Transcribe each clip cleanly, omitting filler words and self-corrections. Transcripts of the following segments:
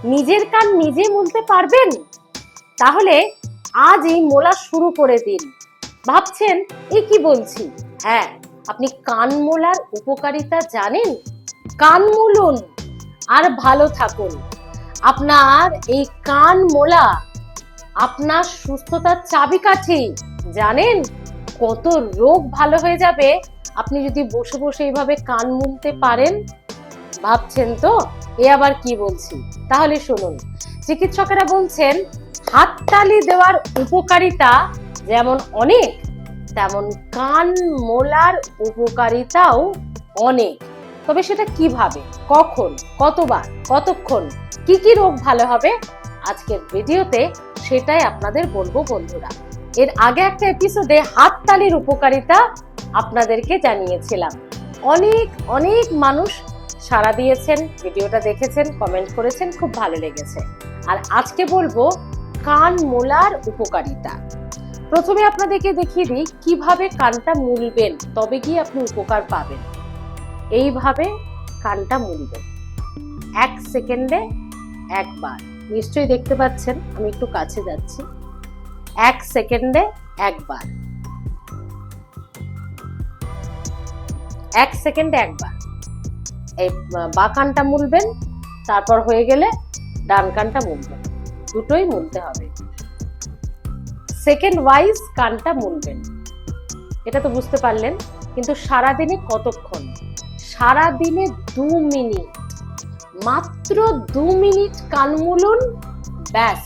নিজের কান নিজে মুলতে পারবেন? তাহলে আজ এই মোলা শুরু করে দিন। ভাবছেন এ কি বলছি? হ্যাঁ, আপনি কান মোলার উপকারিতা জানেন? কান মুলুন আর ভালো থাকুন। আপনার এই কান মোলা আপনার সুস্থতার চাবিকাঠি। জানেন কত রোগ ভালো হয়ে যাবে আপনি যদি বসে বসে এইভাবে কান মুলতে পারেন? ভাবছেন তো এ আবার কি বলছি? তাহলে শুনুন, চিকিৎসকেরা বলছেন হাততালি দেওয়ার উপকারিতা যেমন অনেক, তেমন কান মোলার উপকারিতাও অনেক। তবে সেটা কিভাবে, কখন, কতবার, কতক্ষণ, কি কি রোগ ভালো হবে আজকের ভিডিওতে সেটাই আপনাদের বলবো বন্ধুরা। এর আগে একটা এপিসোডে হাততালির উপকারিতা আপনাদেরকে জানিয়েছিলাম। অনেক অনেক মানুষ সাড়া দিয়েছেন, ভিডিওটা দেখেছেন, কমেন্ট করেছেন, খুব ভালো লেগেছে। আর আজকে বলবো কান মোলার উপকারিতা। প্রথমে আপনাদেরকে দেখিয়ে দিই কিভাবে কানটা মুলবেন, তবে গিয়ে আপনি উপকার পাবেন। এইভাবে কানটা মুলবেন 1 সেকেন্ডে একবার। নিশ্চয়ই দেখতে পাচ্ছেন, আমি একটু কাছে যাচ্ছি। 1 সেকেন্ডে একবার, 1 সেকেন্ডে একবার এই বাঁ কানটা মুলবেন, তারপর হয়ে গেলে ডান কানটা মুলবেন। দুটোই মুলতে হবে। সেকেন্ড ওয়াইজ কানটা মুলবেন, এটা তো বুঝতে পারলেন। কিন্তু সারাদিনে কতক্ষণ? সারাদিনে 2 মিনিট, মাত্র 2 মিনিট কান মুলুন, ব্যাস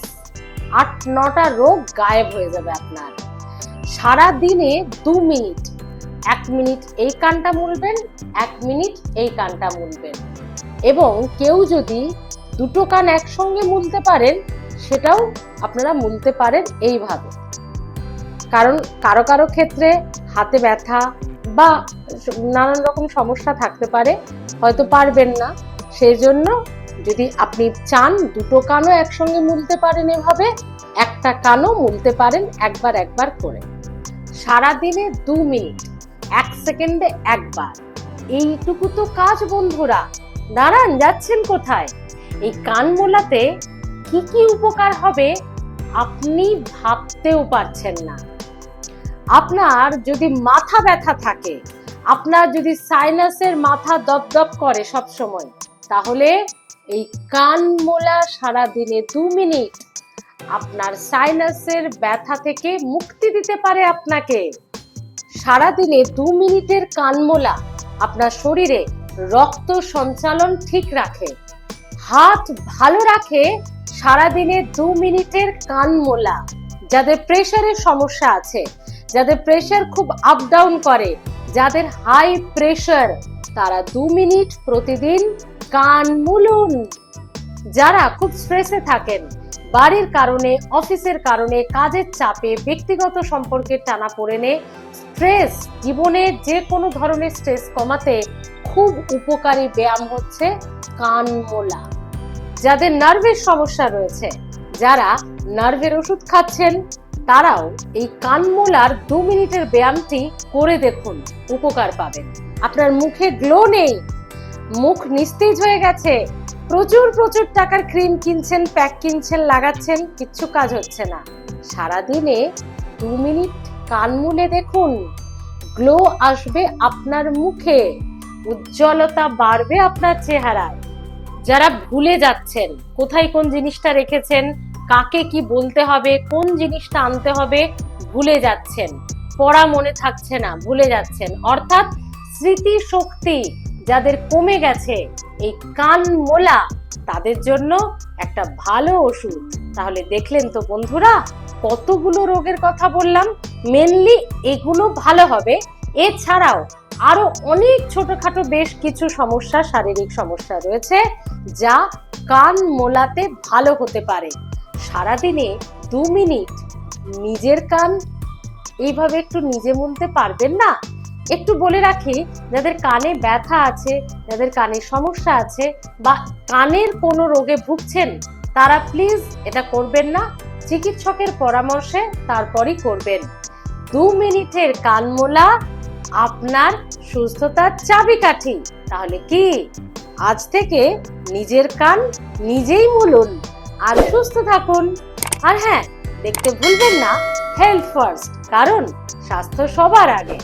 8-9টা রোগ গায়েব হয়ে যাবে আপনার। সারাদিনে 2 মিনিট, 1 মিনিট এই কানটা মুলবেন, 1 মিনিট এই কানটা মুলবেন। এবং কেউ যদি দুটো কান একসঙ্গে মুলতে পারেন সেটাও আপনারা মুলতে পারেন এইভাবে। কারণ কারো কারো ক্ষেত্রে হাতে ব্যথা বা নানান রকম সমস্যা থাকতে পারে, হয়তো পারবেন না। সেই জন্য যদি আপনি চান দুটো কানও একসঙ্গে মুলতে পারেন এভাবে, একটা কানও মুলতে পারেন একবার একবার করে। সারাদিনে 2 মিনিট, 1 সেকেন্ডে একবার। এইটুকু তো কাজ বন্ধুরা। দাঁড়ান, যাচ্ছেন কোথায়? এই কান মোলাতে কি কি উপকার হবে আপনি ভাবতেও পারছেন না। আপনার যদি মাথা ব্যথা থাকে, আপনার যদি সাইনাসের মাথা দপদপ করে সব সময়, তাহলে এই কান মোলা সারাদিনে 2 মিনিট আপনার সাইনাসের ব্যথা থেকে মুক্তি দিতে পারে আপনাকে। সারাদিনে 2 মিনিটের কান মোলা আপনার শরীরে রক্ত সঞ্চালন ঠিক রাখে, হাত ভালো রাখে। সারাদিনে 2 মিনিটের কান মোলা। যাদের প্রেশারের সমস্যা আছে, যাদের প্রেশার খুব আপ ডাউন করে, যাদের হাই প্রেশার, তারা 2 মিনিট প্রতিদিন কান মুলুন। যারা খুব স্ট্রেসে থাকেন, বাড়ির কারণে, অফিসের কারণে, কাজের চাপে, ব্যক্তিগত সম্পর্কের টানাপোড়েনে, স্ট্রেস, জীবনের যে কোনো ধরনের স্ট্রেস কমাতে খুব উপকারী ব্যায়াম হচ্ছে কান মোলা। যাদের নার্ভের সমস্যা রয়েছে, যারা নার্ভের ওষুধ খাচ্ছেন, তারাও এই কান মোলার 2 মিনিটের ব্যায়ামটি করে দেখুন, উপকার পাবেন। আপনার মুখে গ্লো নেই, মুখ নিস্তেজ হয়ে গেছে, প্রচুর প্রচুর টাকার ক্রিম কিনছেন, প্যাক কিনছেন, লাগাচ্ছেন, কিচ্ছু কাজ হচ্ছে না। সারাদিনে 2 মিনিট কান মুলে দেখুন, গ্লো আসবে আপনার মুখে, উজ্জ্বলতা বাড়বে আপনার চেহারায়। যারা ভুলে যাচ্ছেন কোথায় কোন জিনিসটা রেখেছেন, কাকে কি বলতে হবে, কোন জিনিসটা আনতে হবে, ভুলে যাচ্ছেন, পড়া মনে থাকছে না, ভুলে যাচ্ছেন, অর্থাৎ স্মৃতি শক্তি যাদের কমে গেছে, এই কান মোলা তাদের জন্য একটা ভালো ওষুধ। তাহলে দেখলেন তো বন্ধুরা, কতগুলো রোগের কথা বললাম। মেনলি এগুলো ভালো হবে। এছাড়াও আরো অনেক ছোটখাটো বেশ কিছু সমস্যা, শারীরিক সমস্যা রয়েছে যা কান মোলাতে ভালো হতে পারে। সারাদিনে 2 মিনিট নিজের কান এইভাবে একটু নিজে মুলতে পারবেন না? একটু বলে রাখি, যাদের কানে ব্যথা আছে, যাদের কানের সমস্যা আছে বা কানের কোনো রোগে ভুগছেন, তারা প্লিজ এটা করবেন না। চিকিৎসকের পরামর্শে তারপরই করবেন। 2 মিনিটের কান মোলা আপনার সুস্থতার চাবিকাঠি। তাহলে কি আজ থেকে নিজের কান নিজেই মুলুন আর সুস্থ থাকুন। আর হ্যাঁ, দেখতে ভুলবেন না হেলথ ফার্স্ট, কারণ স্বাস্থ্য সবার আগে।